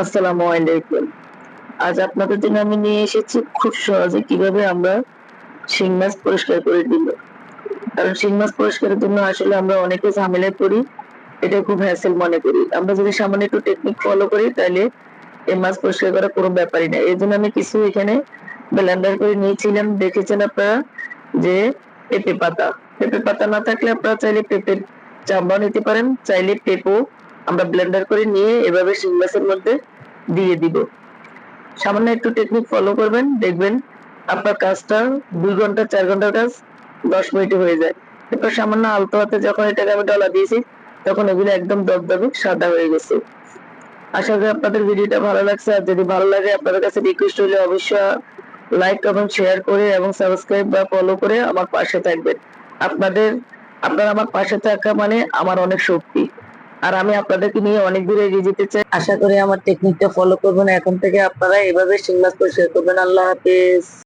আসসালামু আলাইকুম। আজ আপনাদের জন্য আমি নিয়ে এসেছি খুব সহজে কিভাবে আমরা শিং মাছ পরিষ্কার করে দিব। কারণ শিং মাছ পরিষ্কারের জন্য আসলে আমরা অনেকে ঝামেলায় পড়ি। এটা খুব হ্যাসেল মনে করি। আমরা যদি সামান্য একটু টেকনিক ফলো করি তাহলে এই মাছ পরিষ্কার করা কোনো ব্যাপারই না। এজন্য আমি কিছু এখানে ব্লেন্ডার করে নিয়েছিলাম। দেখেছেন আপনারা যে পেঁপে পাতা। পেঁপে পাতা না থাকলে আপনারা চাইলে পেঁপের চামড়াও নিতে পারেন, চাইলে পেঁপেও আমরা ব্লেন্ডার করে নিয়ে এভাবে শিং মাছের মধ্যে দিয়ে দিব। সামান্য একটু টেকনিক ফলো করবেন, দেখবেন আপনার কাজটা ২ ঘন্টা ৪ ঘন্টার কাজ ১০ মিনিটে হয়ে যায়। এরপর সামান্য আলতো হাতে যখন এটাকে আমি ডলা দিয়েছি তখন এগুলো একদম দগদগে সাদা হয়ে গেছে। আশা করি আপনাদের ভিডিওটা ভালো লাগছে। আর যদি ভালো লাগে আপনাদের কাছে রিকোয়েস্ট হলে অবশ্যই লাইক কমেন্ট শেয়ার করে এবং সাবস্ক্রাইব বা ফলো করে আমার পাশে থাকবেন। আপনারা আমার পাশে থাকা মানে আমার অনেক শক্তি। আর আমি আপনাদেরকে নিয়ে অনেক দূরে এগিয়ে যেতে চাই। আশা করি আমার টেকনিকটা ফলো করবেন। এখন থেকে আপনারা এভাবে শিং মাছ পরিষ্কার করবেন। আল্লাহ হাফেজ।